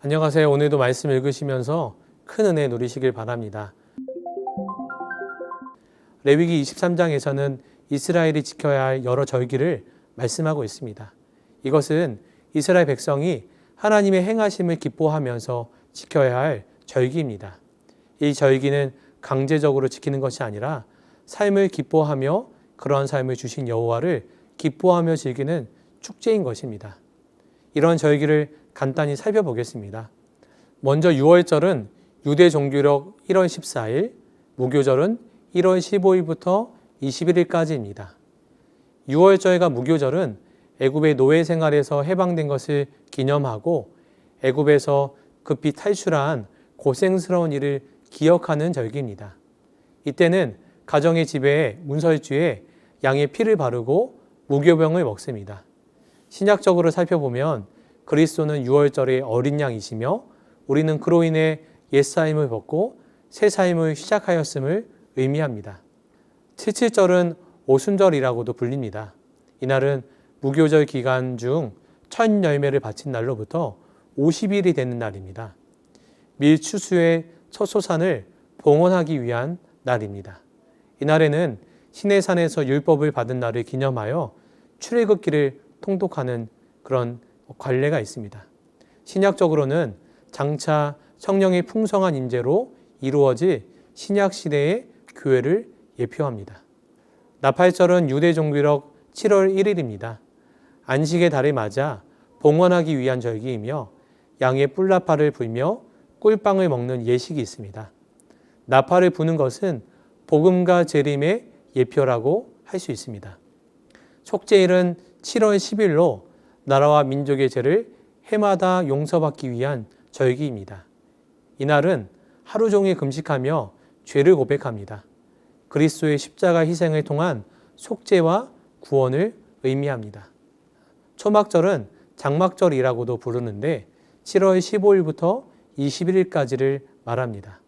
안녕하세요. 오늘도 말씀 읽으시면서 큰 은혜 누리시길 바랍니다. 레위기 23장에서는 이스라엘이 지켜야 할 여러 절기를 말씀하고 있습니다. 이것은 이스라엘 백성이 하나님의 행하심을 기뻐하면서 지켜야 할 절기입니다. 이 절기는 강제적으로 지키는 것이 아니라 삶을 기뻐하며 그러한 삶을 주신 여호와를 기뻐하며 즐기는 축제인 것입니다. 이런 절기를 간단히 살펴보겠습니다. 먼저 유월절은 유대 종교력 1월 14일, 무교절은 1월 15일부터 21일까지입니다. 유월절과 무교절은 애굽의 노예 생활에서 해방된 것을 기념하고 애굽에서 급히 탈출한 고생스러운 일을 기억하는 절기입니다. 이때는 가정의 지배에 문설주에 양의 피를 바르고 무교병을 먹습니다. 신약적으로 살펴보면 그리스도는 유월절의 어린 양이시며 우리는 그로 인해 옛사임을 벗고 새사임을 시작하였음을 의미합니다. 칠칠절은 오순절이라고도 불립니다. 이날은 무교절 기간 중 첫 열매를 바친 날로부터 50일이 되는 날입니다. 밀추수의 첫 소산을 봉헌하기 위한 날입니다. 이날에는 시내산에서 율법을 받은 날을 기념하여 출애굽기를 통독하는 그런 관례가 있습니다. 신약적으로는 장차 성령의 풍성한 임재로 이루어질 신약시대의 교회를 예표합니다. 나팔절은 유대 종교력 7월 1일입니다. 안식의 달을 맞아 봉헌하기 위한 절기이며 양의 뿔나팔을 불며 꿀빵을 먹는 예식이 있습니다. 나팔을 부는 것은 복음과 재림의 예표라고 할 수 있습니다. 속죄일은 7월 10일로 나라와 민족의 죄를 해마다 용서받기 위한 절기입니다. 이날은 하루 종일 금식하며 죄를 고백합니다. 그리스도의 십자가 희생을 통한 속죄와 구원을 의미합니다. 초막절은 장막절이라고도 부르는데 7월 15일부터 21일까지를 말합니다.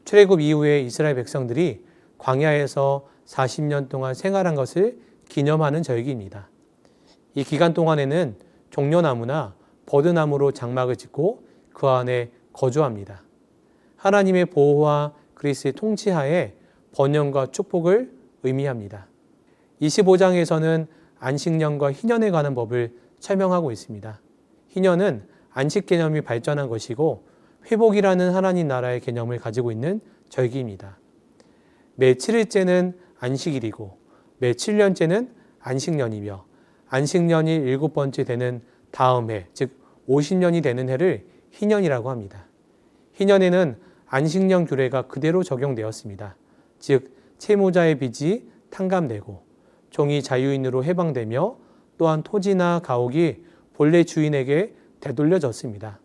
출애굽 이후에 이스라엘 백성들이 광야에서 40년 동안 생활한 것을 기념하는 절기입니다. 이 기간 동안에는 종려나무나 버드나무로 장막을 짓고 그 안에 거주합니다. 하나님의 보호와 그리스도의 통치하에 번영과 축복을 의미합니다. 25장에서는 안식년과 희년에 관한 법을 설명하고 있습니다. 희년은 안식 개념이 발전한 것이고 회복이라는 하나님 나라의 개념을 가지고 있는 절기입니다. 매 7일째는 안식일이고 매 7년째는 안식년이며 안식년이 7번째 되는 다음 해, 즉 50년이 되는 해를 희년이라고 합니다. 희년에는 안식년 규례가 그대로 적용되었습니다. 즉 채무자의 빚이 탕감되고 종이 자유인으로 해방되며 또한 토지나 가옥이 본래 주인에게 되돌려졌습니다.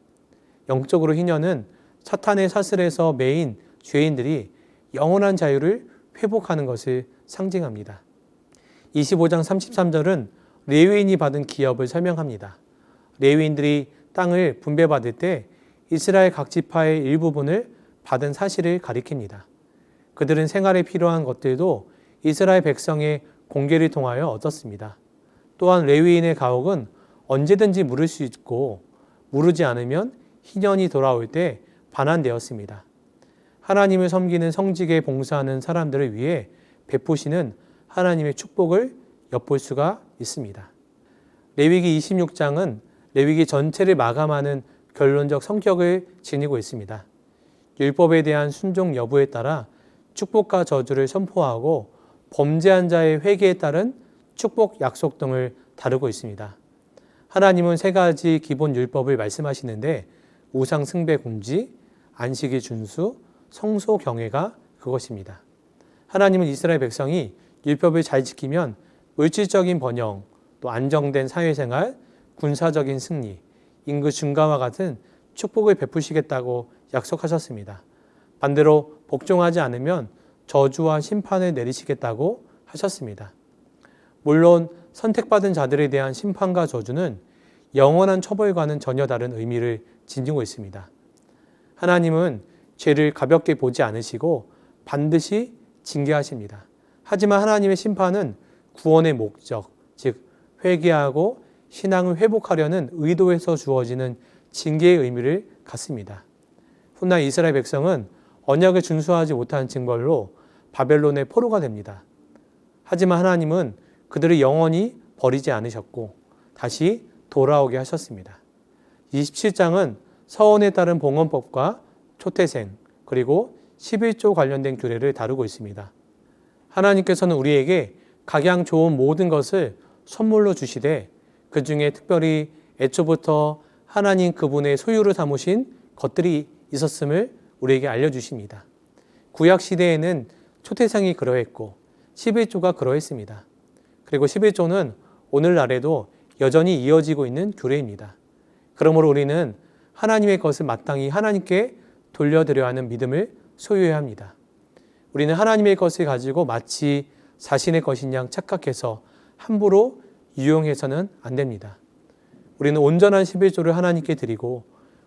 영적으로 희년은 사탄의 사슬에서 매인 죄인들이 영원한 자유를 회복하는 것을 상징합니다. 25장 33절은 레위인이 받은 기업을 설명합니다. 레위인들이 땅을 분배받을 때 이스라엘 각 지파의 일부분을 받은 사실을 가리킵니다. 그들은 생활에 필요한 것들도 이스라엘 백성의 공개를 통하여 얻었습니다. 또한 레위인의 가옥은 언제든지 물을 수 있고 무르지 않으면 희년이 돌아올 때 반환되었습니다. 하나님을 섬기는 성직에 봉사하는 사람들을 위해 베푸시는 하나님의 축복을 엿볼 수가 있습니다. 레위기 26장은 레위기 전체를 마감하는 결론적 성격을 지니고 있습니다. 율법에 대한 순종 여부에 따라 축복과 저주를 선포하고 범죄한 자의 회개에 따른 축복 약속 등을 다루고 있습니다. 하나님은 세 가지 기본 율법을 말씀하시는데 우상 숭배 금지, 안식일 준수, 성소 경외가 그것입니다. 하나님은 이스라엘 백성이 율법을 잘 지키면 물질적인 번영, 또 안정된 사회생활, 군사적인 승리, 인구 증가와 같은 축복을 베푸시겠다고 약속하셨습니다. 반대로 복종하지 않으면 저주와 심판을 내리시겠다고 하셨습니다. 물론 선택받은 자들에 대한 심판과 저주는 영원한 처벌과는 전혀 다른 의미를 지니고 있습니다. 하나님은 죄를 가볍게 보지 않으시고 반드시 징계하십니다. 하지만 하나님의 심판은 구원의 목적, 즉 회개하고 신앙을 회복하려는 의도에서 주어지는 징계의 의미를 같습니다. 훗날 이스라엘 백성은 언약을 준수하지 못한 징벌로 바벨론의 포로가 됩니다. 하지만 하나님은 그들을 영원히 버리지 않으셨고 다시 돌아오게 하셨습니다. 27장은 서원에 따른 봉헌법과 초태생 그리고 11조 관련된 규례를 다루고 있습니다. 하나님께서는 우리에게 각양 좋은 모든 것을 선물로 주시되 그 중에 특별히 애초부터 하나님 그분의 소유로 삼으신 것들이 있었음을 우리에게 알려주십니다. 구약 시대에는 초태생이 그러했고 11조가 그러했습니다. 그리고 11조는 오늘날에도 여전히 이어지고 있는 규례입니다. 그러므로 우리는 하나님의 것을 마땅히 하나님께 돌려드려야 하는 믿음을 소유해야 합니다. 우리는 하나님의 것을 가지고 마치 자신의 것인 양 착각해서 함부로 유용해서는 안 됩니다. 우리는 온전한 11조를 하나님께 드리고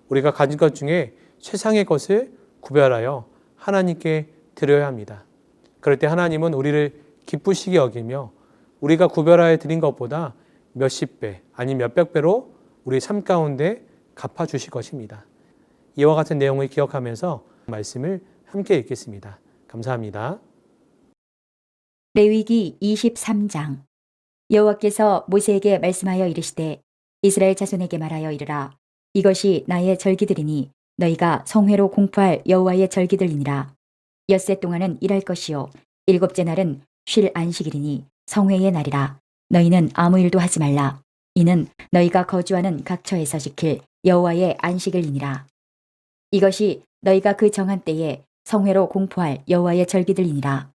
우리가 가진 것 중에 최상의 것을 구별하여 하나님께 드려야 합니다. 그럴 때 하나님은 우리를 기쁘시게 여기며 우리가 구별하여 드린 것보다 몇십 배 아니 몇백 배로 우리 삶 가운데 갚아주실 것입니다. 이와 같은 내용을 기억하면서 말씀을 함께 읽겠습니다. 감사합니다. 레위기 23장. 여호와께서 모세에게 말씀하여 이르시되 이스라엘 자손에게 말하여 이르라. 이것이 나의 절기들이니 너희가 성회로 공포할 여호와의 절기들이니라. 엿새 동안은 일할 것이요 일곱째 날은 쉴 안식일이니 성회의 날이라. 너희는 아무 일도 하지 말라. 이는 너희가 거주하는 각 처에서 지킬 여호와의 안식일이니라. 이것이 너희가 그 정한 때에 성회로 공포할 여호와의 절기들이니라.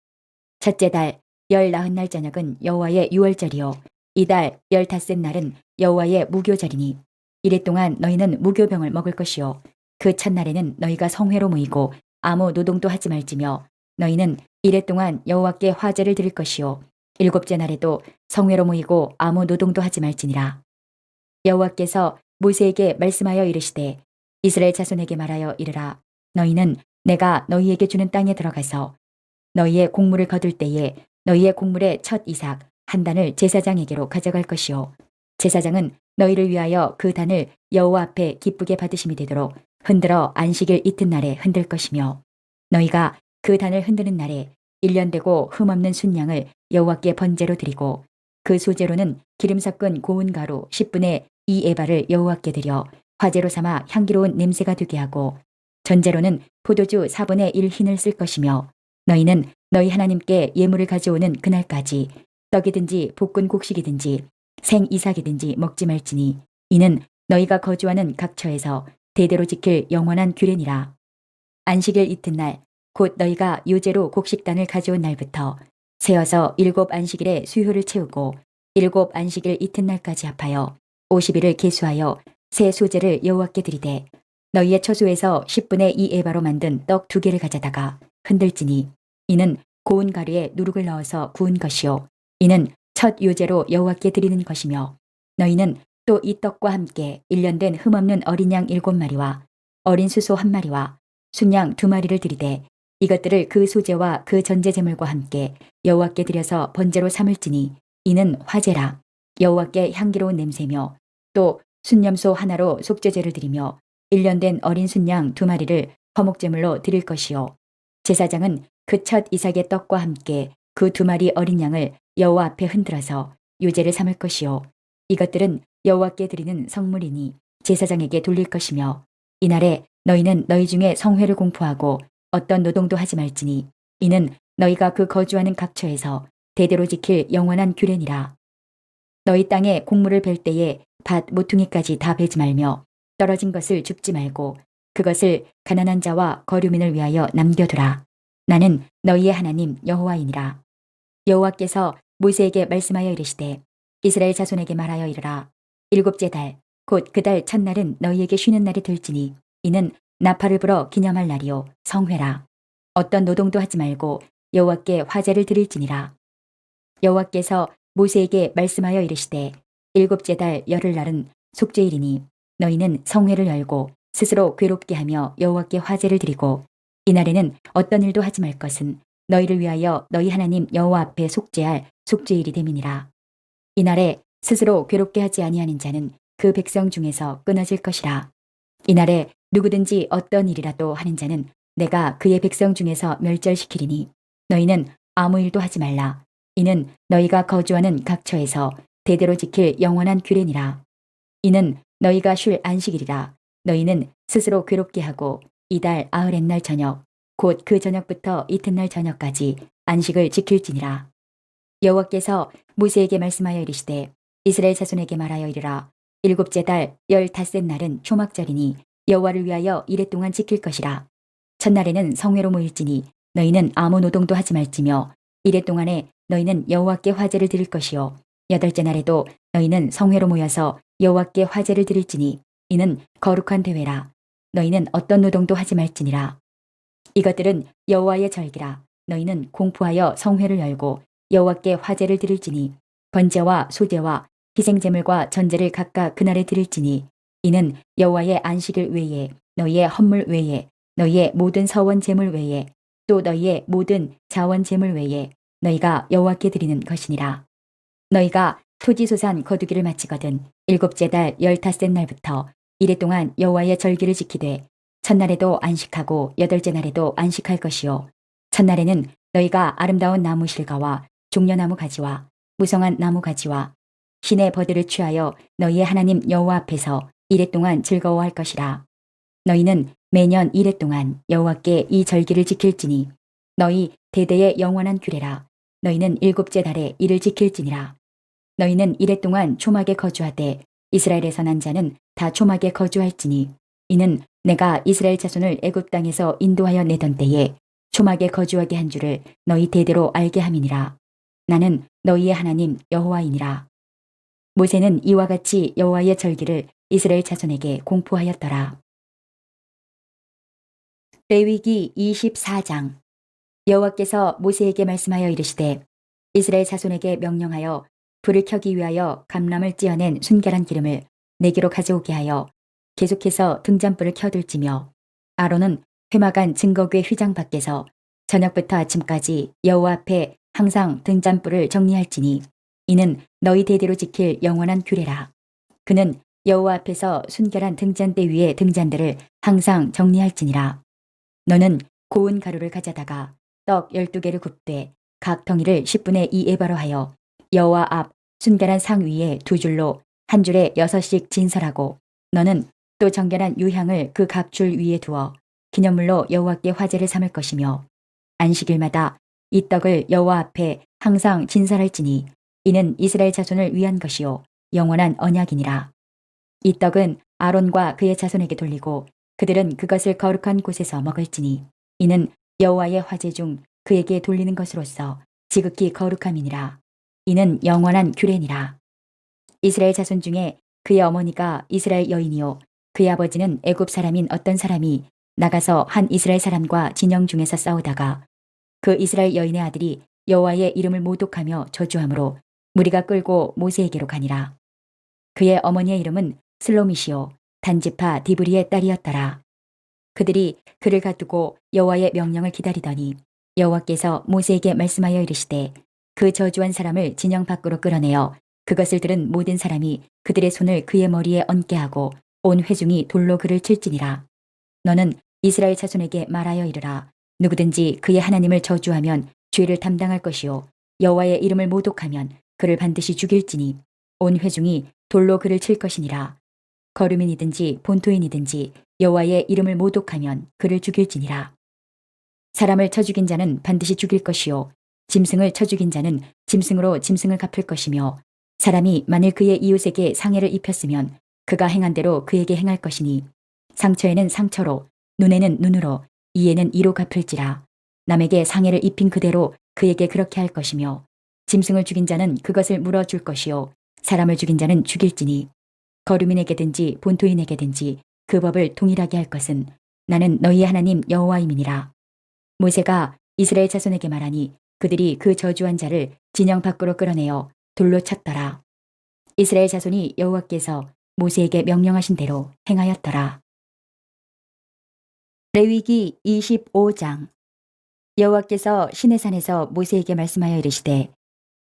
첫째 달 19날 저녁은 여호와의 유월절이요 이달 15째 날은 여호와의 무교절이니 이래 동안 너희는 무교병을 먹을 것이요 그 첫날에는 너희가 성회로 모이고 아무 노동도 하지 말지며 너희는 이래 동안 여호와께 화제를 드릴 것이요 일곱째 날에도 성회로 모이고 아무 노동도 하지 말지니라. 여호와께서 모세에게 말씀하여 이르시되 이스라엘 자손에게 말하여 이르라. 너희는 내가 너희에게 주는 땅에 들어가서 너희의 곡물을 거둘 때에 너희의 곡물의 첫 이삭 한 단을 제사장에게로 가져갈 것이요 제사장은 너희를 위하여 그 단을 여호와 앞에 기쁘게 받으심이 되도록 흔들어 안식일 이튿날에 흔들 것이며 너희가 그 단을 흔드는 날에 1년 되고 흠없는 순양을 여호와께 번제로 드리고 그 소제로는 기름 섞은 고운 가루 10분의 2 에바를 여호와께 드려 화제로 삼아 향기로운 냄새가 되게 하고 전제로는 포도주 4분의 1 흰을 쓸 것이며 너희는 너희 하나님께 예물을 가져오는 그날까지 떡이든지 볶은 곡식이든지 생 이삭이든지 먹지 말지니 이는 너희가 거주하는 각 처에서 대대로 지킬 영원한 규례니라. 안식일 이튿날 곧 너희가 요제로 곡식단을 가져온 날부터 세어서 7 안식일의 수효를 채우고 7 안식일 이튿날까지 합하여 50일을 계수하여 새 소제를 여호와께 드리되 너희의 처소에서 10분의 2 에바로 만든 떡 2개를 가져다가 흔들지니 이는 고운 가루에 누룩을 넣어서 구운 것이요 이는 첫 요제로 여호와께 드리는 것이며 너희는 또 이 떡과 함께 1년 된 흠없는 어린 양 7마리와 어린 수소 1마리와 순양 2마리를 드리되 이것들을 그 소제와 그 전제 제물과 함께 여호와께 드려서 번제로 삼을지니 이는 화제라. 여호와께 향기로운 냄새며 또 순염소 하나로 속죄제를 드리며 1년 된 어린 순양 2마리를 화목제물로 드릴 것이요 제사장은 그 첫 이삭의 떡과 함께 그 2마리 어린 양을 여호와 앞에 흔들어서 유제를 삼을 것이요 이것들은 여호와께 드리는 성물이니 제사장에게 돌릴 것이며 이날에 너희는 너희 중에 성회를 공포하고 어떤 노동도 하지 말지니 이는 너희가 그 거주하는 각 처에서 대대로 지킬 영원한 규례니라. 너희 땅에 곡물을 벨 때에 밭 모퉁이까지 다 베지 말며 떨어진 것을 줍지 말고 그것을 가난한 자와 거류민을 위하여 남겨두라. 나는 너희의 하나님 여호와이니라. 여호와께서 모세에게 말씀하여 이르시되 이스라엘 자손에게 말하여 이르라. 7째 달 곧 그 달 첫날은 너희에게 쉬는 날이 될지니 이는 나팔을 불어 기념할 날이요 성회라. 어떤 노동도 하지 말고 여호와께 화제를 드릴지니라. 여호와께서 모세에게 말씀하여 이르시되 7째 달 열흘날은 속죄일이니 너희는 성회를 열고 스스로 괴롭게 하며 여호와께 화제를 드리고 이날에는 어떤 일도 하지 말 것은 너희를 위하여 너희 하나님 여호와 앞에 속죄할 속죄일이 됨이니라. 이날에 스스로 괴롭게 하지 아니하는 자는 그 백성 중에서 끊어질 것이라. 이날에 누구든지 어떤 일이라도 하는 자는 내가 그의 백성 중에서 멸절시키리니 너희는 아무 일도 하지 말라. 이는 너희가 거주하는 각처에서 대대로 지킬 영원한 규례니라. 이는 너희가 쉴 안식일이라. 너희는 스스로 괴롭게 하고 이달 아흐렛날 저녁 곧 그 저녁부터 이튿날 저녁까지 안식을 지킬지니라. 여호와께서 모세에게 말씀하여 이르시되 이스라엘 자손에게 말하여 이르라. 일곱째 달 15째 날은 초막절이니 여호와를 위하여 이레 동안 지킬 것이라. 첫날에는 성회로 모일지니 너희는 아무 노동도 하지 말지며 이레 동안에 너희는 여호와께 화제를 드릴 것이요 여덟째 날에도 너희는 성회로 모여서 여호와께 화제를 드릴지니 이는 거룩한 대회라. 너희는 어떤 노동도 하지 말지니라. 이것들은 여호와의 절기라. 너희는 공포하여 성회를 열고 여호와께 화제를 드릴지니 번제와 소제와 희생제물과 전제를 각각 그날에 드릴지니 이는 여호와의 안식일 외에 너희의 헌물 외에 너희의 모든 서원 제물 외에 또 너희의 모든 자원 제물 외에 너희가 여호와께 드리는 것이니라. 너희가 토지소산 거두기를 마치거든 일곱째 달 15째 날부터 이레 동안 여호와의 절기를 지키되 첫날에도 안식하고 여덟째 날에도 안식할 것이요 첫날에는 너희가 아름다운 나무 실과와 종려나무 가지와 무성한 나무 가지와 신의 버들을 취하여 너희의 하나님 여호와 앞에서 이레 동안 즐거워할 것이라. 너희는 매년 이레 동안 여호와께 이 절기를 지킬지니 너희 대대의 영원한 규례라. 너희는 일곱째 달에 이를 지킬지니라. 너희는 이레 동안 초막에 거주하되 이스라엘에서 난 자는 다 초막에 거주할지니 이는 내가 이스라엘 자손을 애굽 땅에서 인도하여 내던 때에 초막에 거주하게 한 줄을 너희 대대로 알게 함이니라. 나는 너희의 하나님 여호와이니라. 모세는 이와 같이 여호와의 절기를 이스라엘 자손에게 공포하였더라. 레위기 24장. 여호와께서 모세에게 말씀하여 이르시되 이스라엘 자손에게 명령하여 불을 켜기 위하여 감람을 찌어낸 순결한 기름을 내게로 가져오게 하여 계속해서 등잔불을 켜둘지며 아론은 회막안 증거궤 휘장 밖에서 저녁부터 아침까지 여호와 앞에 항상 등잔불을 정리할지니 이는 너희 대대로 지킬 영원한 규례라. 그는 여호와 앞에서 순결한 등잔대 위에 등잔들을 항상 정리할지니라. 너는 고운 가루를 가져다가 떡 12개를 굽되 각 덩이를 10분의 2 에바로 하여 여호와 앞 순결한 상 위에 두 줄로 한 줄에 6씩 진설하고 너는 또 정결한 유향을 그 각 줄 위에 두어 기념물로 여호와께 화제를 삼을 것이며 안식일마다 이 떡을 여호와 앞에 항상 진설할지니 이는 이스라엘 자손을 위한 것이요 영원한 언약이니라. 이 떡은 아론과 그의 자손에게 돌리고 그들은 그것을 거룩한 곳에서 먹을지니 이는 여호와의 화제 중 그에게 돌리는 것으로서 지극히 거룩함이니라. 이는 영원한 규례니라. 이스라엘 자손 중에 그의 어머니가 이스라엘 여인이요 그의 아버지는 애굽 사람인 어떤 사람이 나가서 한 이스라엘 사람과 진영 중에서 싸우다가 그 이스라엘 여인의 아들이 여호와의 이름을 모독하며 저주함으로 무리가 끌고 모세에게로 가니라. 그의 어머니의 이름은 슬로미시요 단지파 디브리의 딸이었더라. 그들이 그를 가두고 여호와의 명령을 기다리더니 여호와께서 모세에게 말씀하여 이르시되 그 저주한 사람을 진영 밖으로 끌어내어 그것을 들은 모든 사람이 그들의 손을 그의 머리에 얹게 하고 온 회중이 돌로 그를 칠지니라. 너는 이스라엘 자손에게 말하여 이르라. 누구든지 그의 하나님을 저주하면 죄를 담당할 것이요 여호와의 이름을 모독하면 그를 반드시 죽일지니 온 회중이 돌로 그를 칠 것이니라. 거류민이든지 본토인이든지 여호와의 이름을 모독하면 그를 죽일지니라. 사람을 쳐 죽인 자는 반드시 죽일 것이요 짐승을 쳐 죽인 자는 짐승으로 짐승을 갚을 것이며 사람이 만일 그의 이웃에게 상해를 입혔으면 그가 행한 대로 그에게 행할 것이니 상처에는 상처로 눈에는 눈으로 이에는 이로 갚을지라. 남에게 상해를 입힌 그대로 그에게 그렇게 할 것이며 짐승을 죽인 자는 그것을 물어줄 것이요 사람을 죽인 자는 죽일지니 거류민에게든지 본토인에게든지 그 법을 동일하게 할 것은 나는 너희의 하나님 여호와임이니라. 모세가 이스라엘 자손에게 말하니 그들이 그 저주한 자를 진영 밖으로 끌어내어 돌로 쳤더라. 이스라엘 자손이 여호와께서 모세에게 명령하신 대로 행하였더라. 레위기 25장. 여호와께서 시내산에서 모세에게 말씀하여 이르시되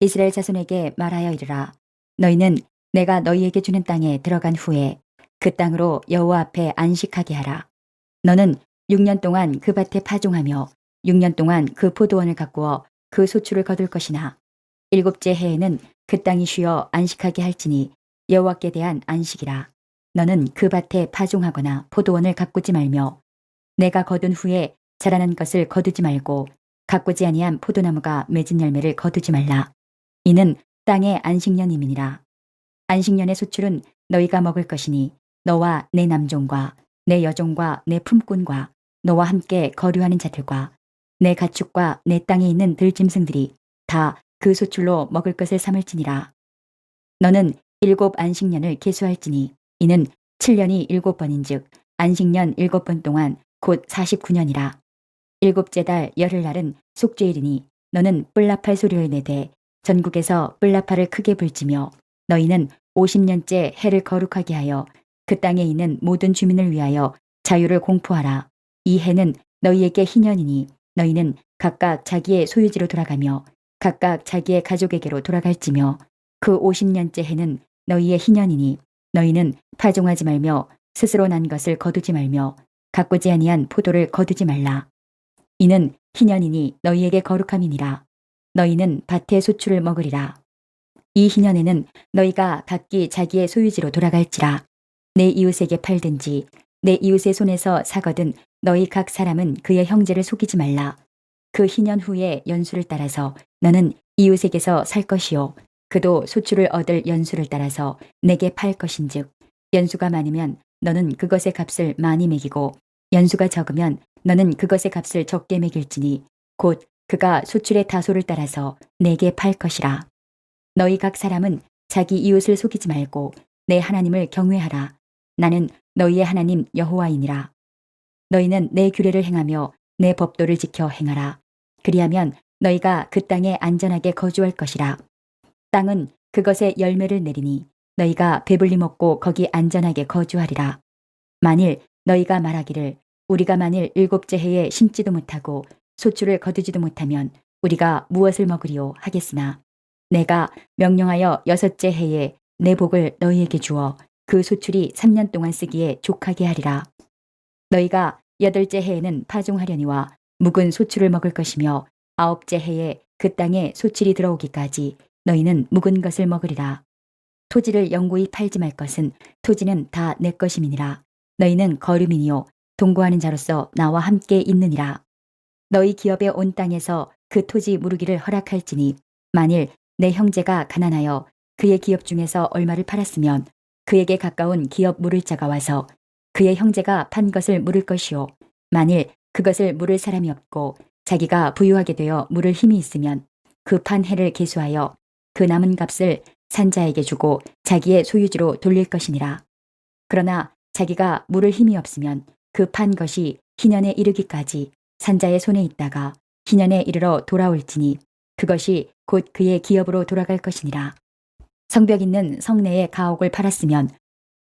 이스라엘 자손에게 말하여 이르라. 너희는 내가 너희에게 주는 땅에 들어간 후에 그 땅으로 여호와 앞에 안식하게 하라. 너는 6년 동안 그 밭에 파종하며 6년 동안 그 포도원을 가꾸어 그 소출을 거둘 것이나 일곱째 해에는 그 땅이 쉬어 안식하게 할지니 여호와께 대한 안식이라. 너는 그 밭에 파종하거나 포도원을 가꾸지 말며 내가 거둔 후에 자라난 것을 거두지 말고 가꾸지 아니한 포도나무가 맺은 열매를 거두지 말라. 이는 땅의 안식년임이니라. 안식년의 소출은 너희가 먹을 것이니 너와 내 남종과 내 여종과 내 품꾼과 너와 함께 거류하는 자들과 내 가축과 내 땅에 있는 들짐승들이 다 그 소출로 먹을 것을 삼을지니라. 너는 7 안식년을 계수할지니 이는 7년이 7번인즉 안식년 7번 동안 곧 49년이라. 일곱째 달 열흘날은 속죄일이니 너는 뿔나팔 소리를 내되 전국에서 뿔나팔을 크게 불지며 너희는 50년째 해를 거룩하게 하여 그 땅에 있는 모든 주민을 위하여 자유를 공포하라. 이 해는 너희에게 희년이니 너희는 각각 자기의 소유지로 돌아가며 각각 자기의 가족에게로 돌아갈지며 그 50년째 해는 너희의 희년이니 너희는 파종하지 말며 스스로 난 것을 거두지 말며 가꾸지 아니한 포도를 거두지 말라. 이는 희년이니 너희에게 거룩함이니라. 너희는 밭의 소출을 먹으리라. 이 희년에는 너희가 각기 자기의 소유지로 돌아갈지라. 내 이웃에게 팔든지 내 이웃의 손에서 사거든 너희 각 사람은 그의 형제를 속이지 말라. 그 희년 후에 연수를 따라서 너는 이웃에게서 살 것이요 그도 소출을 얻을 연수를 따라서 내게 팔 것인즉 연수가 많으면 너는 그것의 값을 많이 매기고 연수가 적으면 너는 그것의 값을 적게 매길지니 곧 그가 소출의 다소를 따라서 내게 팔 것이라. 너희 각 사람은 자기 이웃을 속이지 말고 내 하나님을 경외하라. 나는 너희의 하나님 여호와이니라. 너희는 내 규례를 행하며 내 법도를 지켜 행하라. 그리하면 너희가 그 땅에 안전하게 거주할 것이라. 땅은 그것의 열매를 내리니 너희가 배불리 먹고 거기 안전하게 거주하리라. 만일 너희가 말하기를 우리가 만일 7째 해에 심지도 못하고 소출을 거두지도 못하면 우리가 무엇을 먹으리요 하겠으나 내가 명령하여 6째 해에 내 복을 너희에게 주어 그 소출이 3년 동안 쓰기에 족하게 하리라. 너희가 8째 해에는 파종하려니와 묵은 소출을 먹을 것이며 9째 해에 그 땅에 소출이 들어오기까지 너희는 묵은 것을 먹으리라. 토지를 영구히 팔지 말 것은 토지는 다 내 것임이니라. 너희는 거류민이요 동거하는 자로서 나와 함께 있느니라. 너희 기업의 온 땅에서 그 토지 무르기를 허락할지니 만일 내 형제가 가난하여 그의 기업 중에서 얼마를 팔았으면 그에게 가까운 기업 물을 자가 와서 그의 형제가 판 것을 물을 것이요 만일 그것을 물을 사람이 없고 자기가 부유하게 되어 물을 힘이 있으면 그 판 해를 계수하여 그 남은 값을 산자에게 주고 자기의 소유지로 돌릴 것이니라. 그러나 자기가 물을 힘이 없으면 그 판 것이 희년에 이르기까지 산자의 손에 있다가 희년에 이르러 돌아올지니 그것이 곧 그의 기업으로 돌아갈 것이니라. 성벽 있는 성내의 가옥을 팔았으면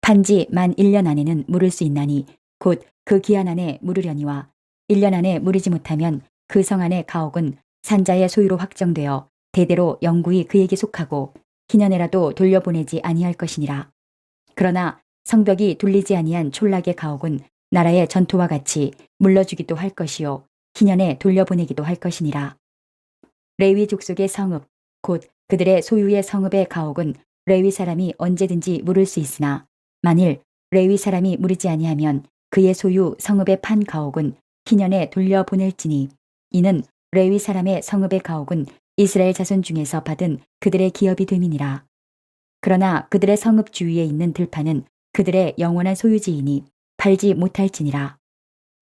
판지 만 1년 안에는 물을 수 있나니 곧 그 기한 안에 물으려니와 1년 안에 물이지 못하면 그 성 안의 가옥은 산자의 소유로 확정되어 대대로 영구히 그에게 속하고 희년에라도 돌려보내지 아니할 것이니라. 그러나 성벽이 둘리지 아니한 촌락의 가옥은 나라의 전토와 같이 물러주기도 할 것이요 희년에 돌려보내기도 할 것이니라. 레위 족속의 성읍 곧 그들의 소유의 성읍의 가옥은 레위 사람이 언제든지 물을 수 있으나 만일 레위 사람이 물이지 아니하면 그의 소유 성읍의 판 가옥은 희년에 돌려보낼지니 이는 레위 사람의 성읍의 가옥은 이스라엘 자손 중에서 받은 그들의 기업이 됨이니라. 그러나 그들의 성읍 주위에 있는 들판은 그들의 영원한 소유지이니 팔지 못할지니라.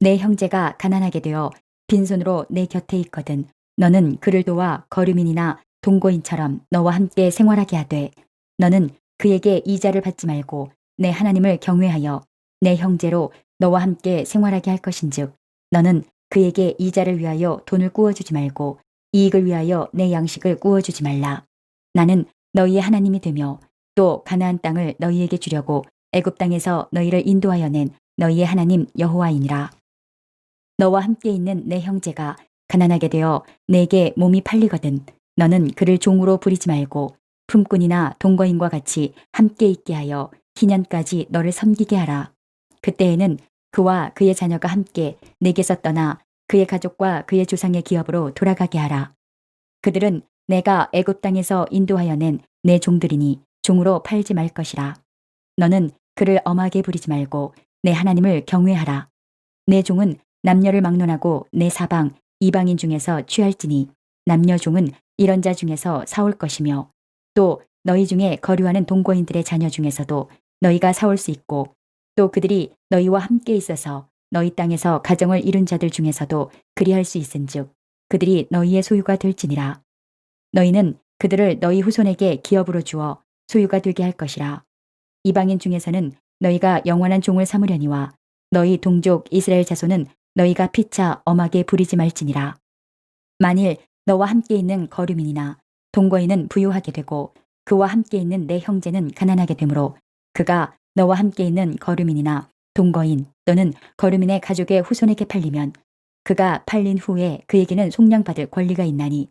내 형제가 가난하게 되어 빈손으로 내 곁에 있거든 너는 그를 도와 거류민이나 동거인처럼 너와 함께 생활하게 하되 너는 그에게 이자를 받지 말고 내 하나님을 경외하여 내 형제로 너와 함께 생활하게 할 것인즉 너는 그에게 이자를 위하여 돈을 꾸어주지 말고 이익을 위하여 내 양식을 꾸어주지 말라. 나는 너희의 하나님이 되며 또 가나안 땅을 너희에게 주려고 애굽 땅에서 너희를 인도하여 낸 너희의 하나님 여호와이니라. 너와 함께 있는 내 형제가 가난하게 되어 내게 몸이 팔리거든 너는 그를 종으로 부리지 말고 품꾼이나 동거인과 같이 함께 있게 하여 희년까지 너를 섬기게 하라. 그때에는 그와 그의 자녀가 함께 내게서 떠나 그의 가족과 그의 조상의 기업으로 돌아가게 하라. 그들은 내가 애굽 땅에서 인도하여 낸 내 종들이니 종으로 팔지 말 것이라. 너는 그를 엄하게 부리지 말고 내 하나님을 경외하라. 내 종은 남녀를 막론하고 내 사방 이방인 중에서 취할지니 남녀 종은 이런 자 중에서 사올 것이며 또 너희 중에 거류하는 동거인들의 자녀 중에서도 너희가 사올 수 있고 또 그들이 너희와 함께 있어서 너희 땅에서 가정을 이룬 자들 중에서도 그리할 수 있은즉 그들이 너희의 소유가 될지니라. 너희는 그들을 너희 후손에게 기업으로 주어 소유가 되게 할 것이라. 이방인 중에서는 너희가 영원한 종을 삼으려니와 너희 동족 이스라엘 자손은 너희가 피차 엄하게 부리지 말지니라. 만일 너와 함께 있는 거류민이나 동거인은 부유하게 되고 그와 함께 있는 내 형제는 가난하게 되므로 그가 너와 함께 있는 거류민이나 동거인 또는 거류민의 가족의 후손에게 팔리면 그가 팔린 후에 그에게는 속량받을 권리가 있나니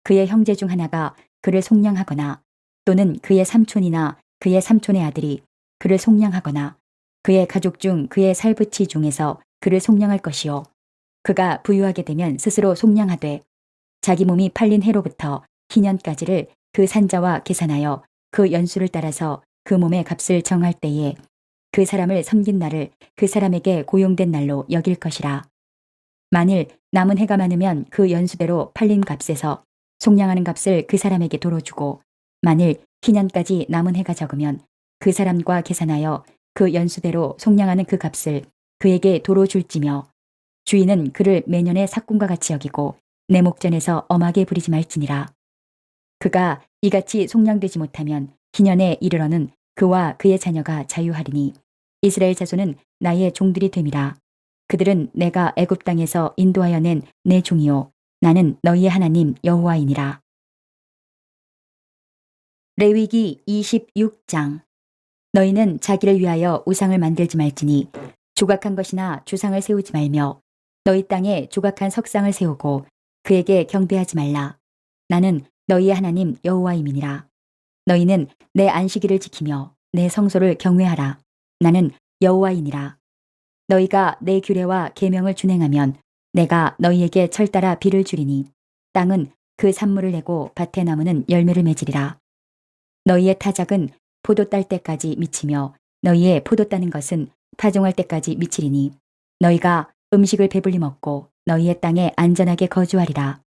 그의 형제 중 하나가 그를 속량하거나 또는 그의 삼촌이나 그의 삼촌의 아들이 그를 속량하거나 그의 가족 중 그의 살부치 중에서 그를 속량할 것이요. 그가 부유하게 되면 스스로 속량하되 자기 몸이 팔린 해로부터 희년까지를 그 산자와 계산하여 그 연수를 따라서 그 몸의 값을 정할 때에 그 사람을 섬긴 날을 그 사람에게 고용된 날로 여길 것이라. 만일 남은 해가 많으면 그 연수대로 팔린 값에서 속량하는 값을 그 사람에게 도로 주고 만일 희년까지 남은 해가 적으면 그 사람과 계산하여 그 연수대로 속량하는 그 값을 그에게 도로 줄지며 주인은 그를 매년의 삭군과 같이 여기고 내 목전에서 엄하게 부리지 말지니라. 그가 이같이 속량되지 못하면 희년에 이르러는 그와 그의 자녀가 자유하리니 이스라엘 자손은 나의 종들이 됨이라. 그들은 내가 애굽 땅에서 인도하여 낸 내 종이요 나는 너희의 하나님 여호와이니라. 레위기 26장. 너희는 자기를 위하여 우상을 만들지 말지니 조각한 것이나 주상을 세우지 말며 너희 땅에 조각한 석상을 세우고 그에게 경배하지 말라. 나는 너희의 하나님 여호와임이니라. 너희는 내 안식일을 지키며 내 성소를 경외하라. 나는 여호와이니라. 너희가 내 규례와 계명을 준행하면 내가 너희에게 철따라 비를 주리니 땅은 그 산물을 내고 밭의 나무는 열매를 맺으리라. 너희의 타작은 포도 딸 때까지 미치며 너희의 포도 따는 것은 파종할 때까지 미치리니 너희가 음식을 배불리 먹고 너희의 땅에 안전하게 거주하리라.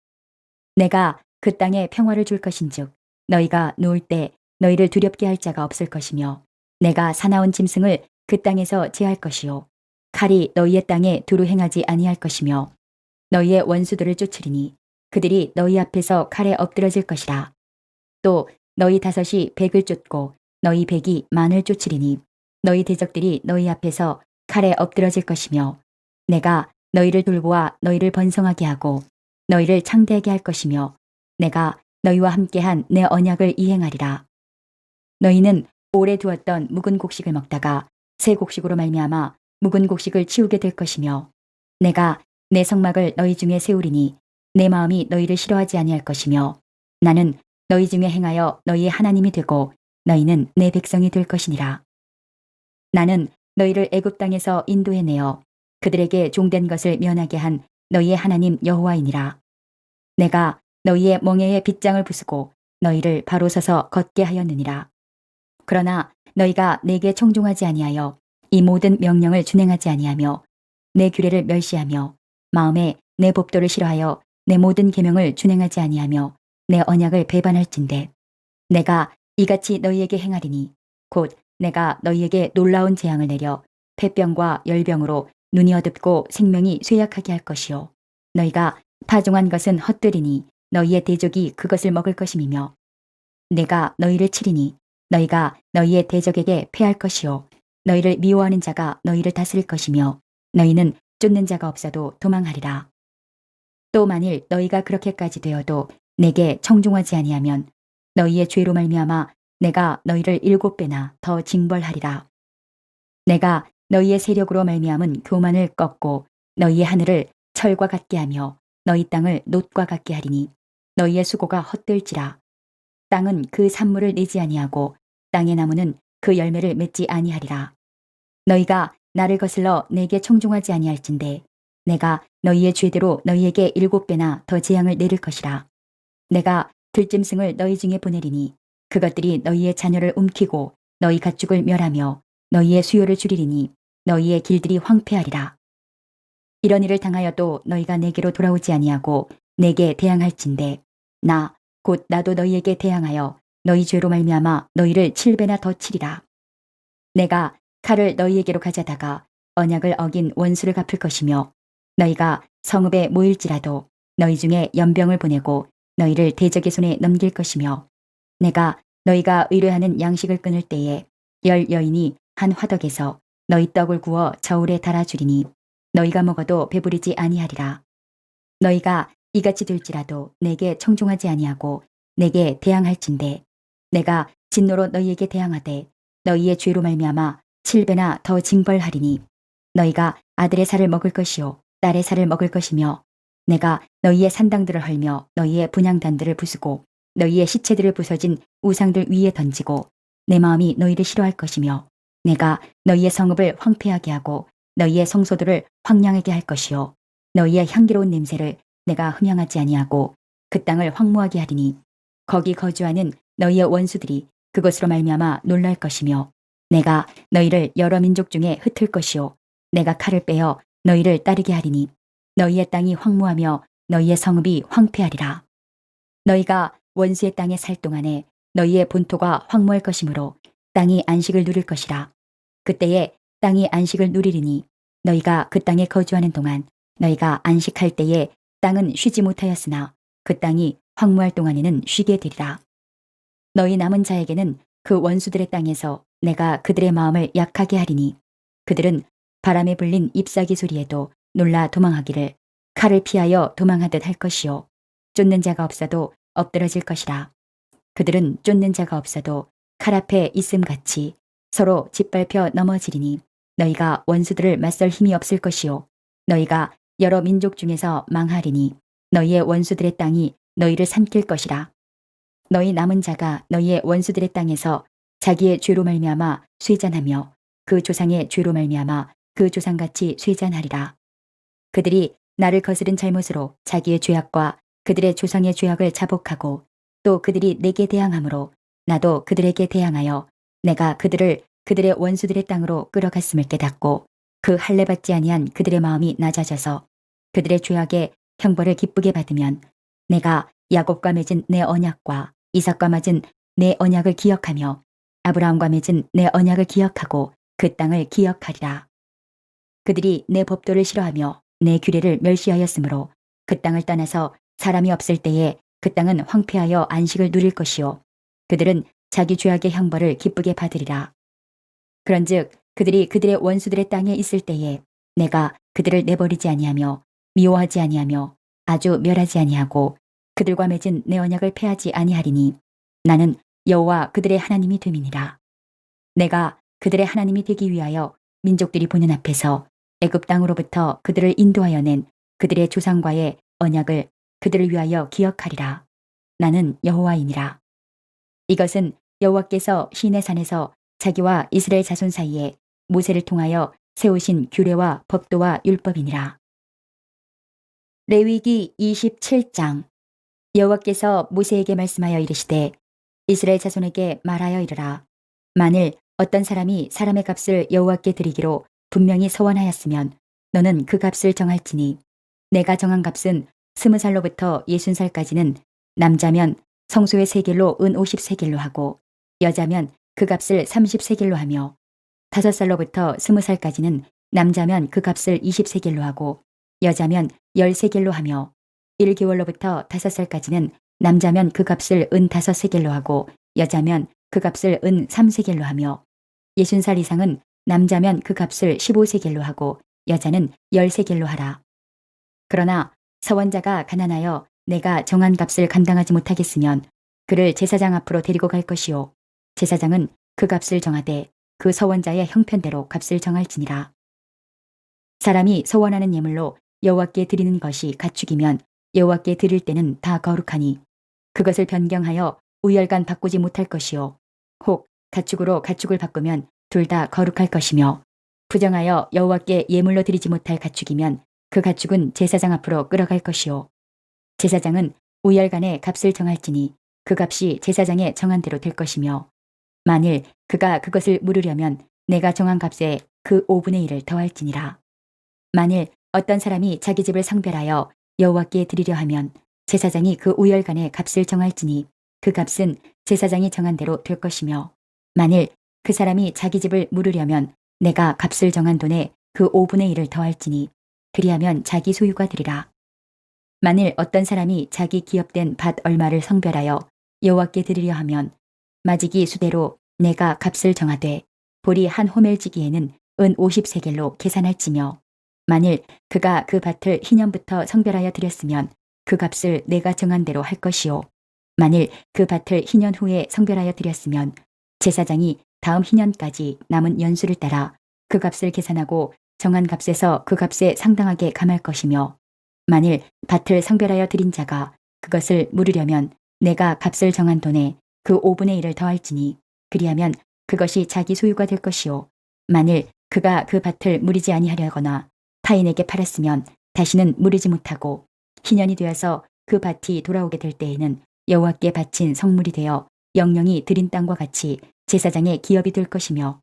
내가 그 땅에 평화를 줄 것인즉 너희가 누울 때 너희를 두렵게 할 자가 없을 것이며 내가 사나운 짐승을 그 땅에서 제할 것이요 칼이 너희의 땅에 두루 행하지 아니할 것이며 너희의 원수들을 쫓으리니 그들이 너희 앞에서 칼에 엎드러질 것이라. 또 너희 다섯이 백을 쫓고 너희 백이 만을 쫓으리니 너희 대적들이 너희 앞에서 칼에 엎드러질 것이며 내가 너희를 돌보아 너희를 번성하게 하고 너희를 창대하게 할 것이며 내가 너희와 함께한 내 언약을 이행하리라. 너희는 오래 두었던 묵은 곡식을 먹다가 새 곡식으로 말미암아 묵은 곡식을 치우게 될 것이며 내가 내 성막을 너희 중에 세우리니 내 마음이 너희를 싫어하지 아니할 것이며 나는 너희 중에 행하여 너희의 하나님이 되고 너희는 내 백성이 될 것이니라. 나는 너희를 애굽 땅에서 인도해내어 그들에게 종된 것을 면하게 한 너희의 하나님 여호와이니라. 내가 너희의 멍에에 빗장을 부수고 너희를 바로 서서 걷게 하였느니라. 그러나 너희가 내게 청종하지 아니하여 이 모든 명령을 준행하지 아니하며 내 규례를 멸시하며 마음에 내 법도를 싫어하여 내 모든 계명을 준행하지 아니하며 내 언약을 배반할진대 내가 이같이 너희에게 행하리니 곧 내가 너희에게 놀라운 재앙을 내려 폐병과 열병으로 눈이 어둡고 생명이 쇠약하게 할 것이요 너희가 파종한 것은 헛되리니 너희의 대적이 그것을 먹을 것임이며 내가 너희를 치리니 너희가 너희의 대적에게 패할 것이요 너희를 미워하는 자가 너희를 다스릴 것이며 너희는 쫓는 자가 없어도 도망하리라. 또 만일 너희가 그렇게까지 되어도 내게 청종하지 아니하면 너희의 죄로 말미암아 내가 너희를 7배나 더 징벌하리라. 내가 너희의 세력으로 말미암은 교만을 꺾고 너희의 하늘을 철과 같게 하며 너희 땅을 놋과 같게 하리니 너희의 수고가 헛될지라. 땅은 그 산물을 내지 아니하고 땅의 나무는 그 열매를 맺지 아니하리라. 너희가 나를 거슬러 내게 청종하지 아니할진대 내가 너희의 죄대로 너희에게 7배나 더 재앙을 내릴 것이라. 내가 들짐승을 너희 중에 보내리니 그것들이 너희의 자녀를 움키고 너희 가축을 멸하며 너희의 수요를 줄이리니 너희의 길들이 황폐하리라. 이런 일을 당하여도 너희가 내게로 돌아오지 아니하고 내게 대항할진대 나 곧 나도 너희에게 대항하여 너희 죄로 말미암아 너희를 7배나 더 치리라. 내가 칼을 너희에게로 가져다가 언약을 어긴 원수를 갚을 것이며 너희가 성읍에 모일지라도 너희 중에 연병을 보내고 너희를 대적의 손에 넘길 것이며 내가 너희가 의뢰하는 양식을 끊을 때에 10 여인이 한 화덕에서 너희 떡을 구워 저울에 달아주리니 너희가 먹어도 배부르지 아니하리라. 너희가 이같이 될지라도 내게 청종하지 아니하고 내게 대항할진대 내가 진노로 너희에게 대항하되 너희의 죄로 말미암아 7배나 더 징벌하리니 너희가 아들의 살을 먹을 것이요 딸의 살을 먹을 것이며 내가 너희의 산당들을 헐며 너희의 분향단들을 부수고 너희의 시체들을 부서진 우상들 위에 던지고 내 마음이 너희를 싫어할 것이며 내가 너희의 성읍을 황폐하게 하고 너희의 성소들을 황량하게 할 것이요 너희의 향기로운 냄새를 내가 흠향하지 아니하고 그 땅을 황무하게 하리니 거기 거주하는 너희의 원수들이 그것으로 말미암아 놀랄 것이며 내가 너희를 여러 민족 중에 흩을 것이요 내가 칼을 빼어 너희를 따르게 하리니 너희의 땅이 황무하며 너희의 성읍이 황폐하리라. 너희가 원수의 땅에 살 동안에 너희의 본토가 황무할 것이므로 땅이 안식을 누릴 것이라. 그때에 땅이 안식을 누리리니 너희가 그 땅에 거주하는 동안 너희가 안식할 때에 땅은 쉬지 못하였으나 그 땅이 황무할 동안에는 쉬게 되리라. 너희 남은 자에게는 그 원수들의 땅에서 내가 그들의 마음을 약하게 하리니 그들은 바람에 불린 잎사귀 소리에도 놀라 도망하기를 칼을 피하여 도망하듯 할 것이요 쫓는 자가 없어도 엎드러질 것이라. 그들은 쫓는 자가 없어도 칼 앞에 있음같이 서로 짓밟혀 넘어지리니 너희가 원수들을 맞설 힘이 없을 것이요 너희가 여러 민족 중에서 망하리니 너희의 원수들의 땅이 너희를 삼킬 것이라. 너희 남은 자가 너희의 원수들의 땅에서 자기의 죄로 말미암아 쇠잔하며 그 조상의 죄로 말미암아 그 조상같이 쇠잔하리라. 그들이 나를 거스른 잘못으로 자기의 죄악과 그들의 조상의 죄악을 자복하고 또 그들이 내게 대항함으로 나도 그들에게 대항하여 내가 그들을 그들의 원수들의 땅으로 끌어갔음을 깨닫고 그 할례 받지 아니한 그들의 마음이 낮아져서 그들의 죄악의 형벌을 기쁘게 받으면 내가 야곱과 맺은 내 언약과 이삭과 맺은 내 언약을 기억하며 아브라함과 맺은 내 언약을 기억하고 그 땅을 기억하리라. 그들이 내 법도를 싫어하며 내 규례를 멸시하였으므로 그 땅을 떠나서 사람이 없을 때에 그 땅은 황폐하여 안식을 누릴 것이요 그들은 자기 죄악의 형벌을 기쁘게 받으리라. 그런즉 그들이 그들의 원수들의 땅에 있을 때에 내가 그들을 내버리지 아니하며 미워하지 아니하며 아주 멸하지 아니하고 그들과 맺은 내 언약을 폐하지 아니하리니 나는 여호와 그들의 하나님이 됨이니라. 내가 그들의 하나님이 되기 위하여 민족들이 보는 앞에서 애굽 땅으로부터 그들을 인도하여 낸 그들의 조상과의 언약을 그들을 위하여 기억하리라. 나는 여호와이니라. 이것은 여호와께서 시내산에서 자기와 이스라엘 자손 사이에 모세를 통하여 세우신 규례와 법도와 율법이니라. 레위기 27장. 여호와께서 모세에게 말씀하여 이르시되 이스라엘 자손에게 말하여 이르라. 만일 어떤 사람이 사람의 값을 여호와께 드리기로 분명히 서원하였으면 너는 그 값을 정할지니 내가 정한 값은 20살로부터 60살까지는 남자면 성소의 세겔로 은 50세겔로 하고 여자면 그 값을 30세겔로 하며 5살로부터 20살까지는 남자면 그 값을 20세겔로 하고 여자면 10세겔로 하며 1개월로부터 5살까지는 남자면 그 값을 은 5세겔로 하고 여자면 그 값을 은 3세겔로 하며 60살 이상은 남자면 그 값을 15세겔로 하고 여자는 10세겔로 하라. 그러나 서원자가 가난하여 내가 정한 값을 감당하지 못하겠으면 그를 제사장 앞으로 데리고 갈 것이요 제사장은 그 값을 정하되 그 서원자의 형편대로 값을 정할지니라. 사람이 서원하는 예물로 여호와께 드리는 것이 가축이면 여호와께 드릴 때는 다 거룩하니 그것을 변경하여 우열간 바꾸지 못할 것이요 혹 가축으로 가축을 바꾸면 둘 다 거룩할 것이며 부정하여 여호와께 예물로 드리지 못할 가축이면 그 가축은 제사장 앞으로 끌어갈 것이요 제사장은 우열간에 값을 정할지니 그 값이 제사장의 정한 대로 될 것이며 만일 그가 그것을 물으려면 내가 정한 값에 그 5분의 1을 더할지니라. 만일 어떤 사람이 자기 집을 상별하여 여호와께 드리려 하면 제사장이 그 우열간에 값을 정할지니 그 값은 제사장이 정한 대로 될 것이며 만일 그 사람이 자기 집을 물으려면 내가 값을 정한 돈에 그 5분의 1을 더할지니 그리하면 자기 소유가 되리라. 만일 어떤 사람이 자기 기업된 밭 얼마를 성별하여 여호와께 드리려 하면 마지기 수대로 내가 값을 정하되 보리 한 호멜지기에는 은 50세겔로 계산할지며 만일 그가 그 밭을 희년부터 성별하여 드렸으면 그 값을 내가 정한 대로 할 것이요 만일 그 밭을 희년 후에 성별하여 드렸으면 제사장이 다음 희년까지 남은 연수를 따라 그 값을 계산하고 정한 값에서 그 값에 상당하게 감할 것이며 만일 밭을 성별하여 드린 자가 그것을 물으려면 내가 값을 정한 돈에 그 5분의 1을 더할지니 그리하면 그것이 자기 소유가 될 것이요 만일 그가 그 밭을 무리지 아니하려거나 타인에게 팔았으면 다시는 무리지 못하고 희년이 되어서 그 밭이 돌아오게 될 때에는 여호와께 바친 성물이 되어 영영이 드린 땅과 같이 제사장의 기업이 될 것이며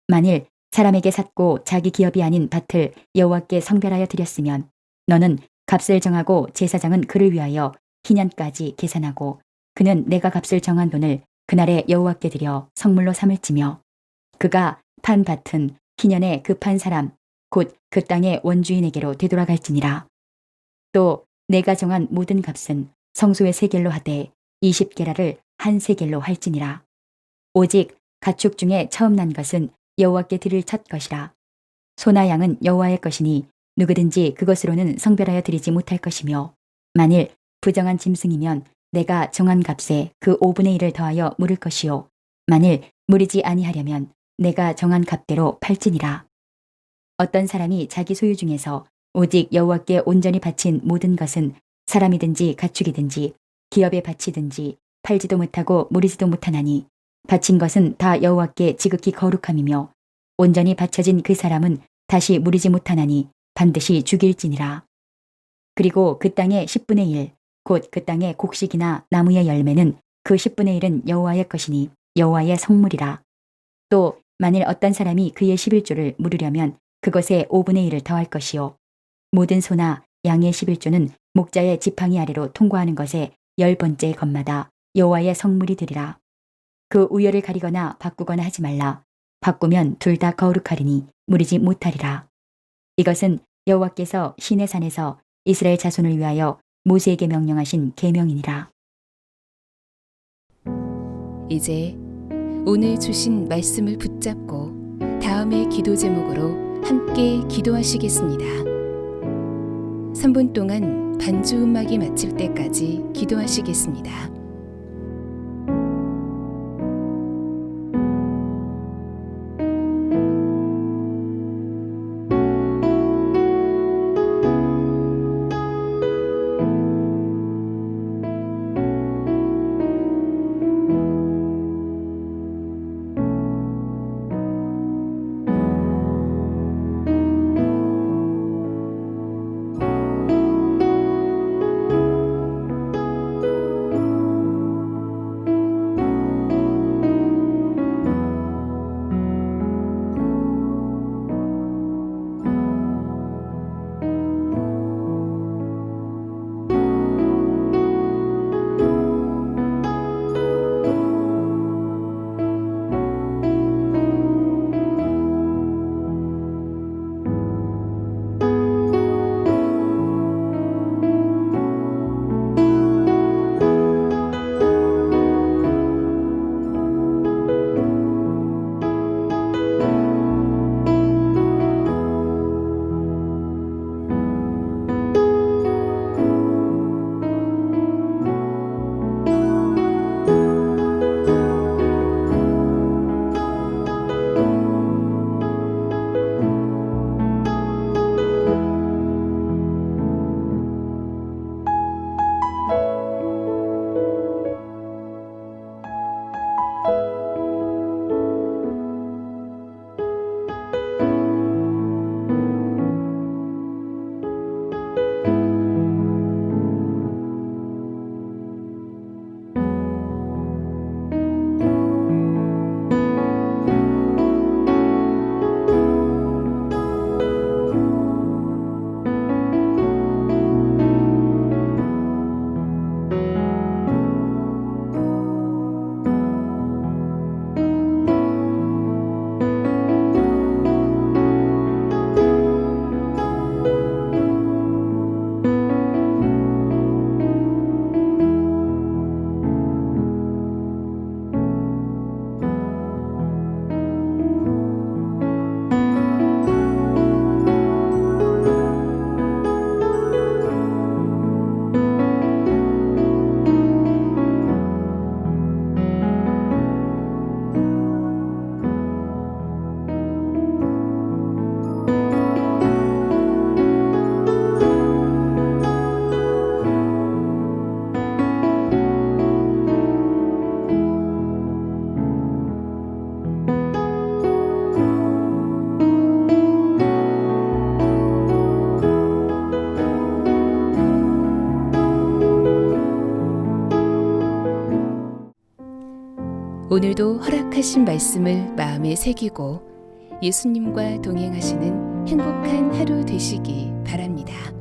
만일 사람에게 샀고 자기 기업이 아닌 밭을 여호와께 성별하여 드렸으면 너는 값을 정하고 제사장은 그를 위하여 희년까지 계산하고 그는 내가 값을 정한 돈을 그날에 여호와께 드려 성물로 삼을지며 그가 판 밭은 희년에 그 판 사람 곧 그 땅의 원주인에게로 되돌아갈지니라. 또 내가 정한 모든 값은 성소의 세겔로 하되 20게라를 한 세겔로 할지니라. 오직 가축 중에 처음 난 것은 여호와께 드릴 첫 것이라. 소나 양은 여호와의 것이니 누구든지 그것으로는 성별하여 드리지 못할 것이며 만일 부정한 짐승이면 내가 정한 값에 그 5분의 1을 더하여 물을 것이요 만일 물이지 아니하려면 내가 정한 값대로 팔지니라. 어떤 사람이 자기 소유 중에서 오직 여호와께 온전히 바친 모든 것은 사람이든지 가축이든지 기업에 바치든지 팔지도 못하고 무리지도 못하나니 바친 것은 다 여호와께 지극히 거룩함이며 온전히 바쳐진 그 사람은 다시 무리지 못하나니 반드시 죽일지니라. 그리고 그 땅의 10분의 1, 곧 그 땅의 곡식이나 나무의 열매는 그 10분의 1은 여호와의 것이니 여호와의 성물이라. 또 만일 어떤 사람이 그의 11조를 물으려면 그것에 5분의 1을 더할 것이요 모든 소나 양의 11조는 목자의 지팡이 아래로 통과하는 것에 10번째 것마다 여호와의 성물이 되리라. 그 우열을 가리거나 바꾸거나 하지 말라. 바꾸면 둘 다 거룩하리니 무리지 못하리라. 이것은 여호와께서 시내 산에서 이스라엘 자손을 위하여 모세에게 명령하신 계명이니라. 이제 오늘 주신 말씀을 붙잡고 다음의 기도 제목으로 함께 기도하시겠습니다. 3분 동안 반주 음악이 마칠 때까지 기도하시겠습니다. 오늘도 허락하신 말씀을 마음에 새기고 예수님과 동행하시는 행복한 하루 되시기 바랍니다.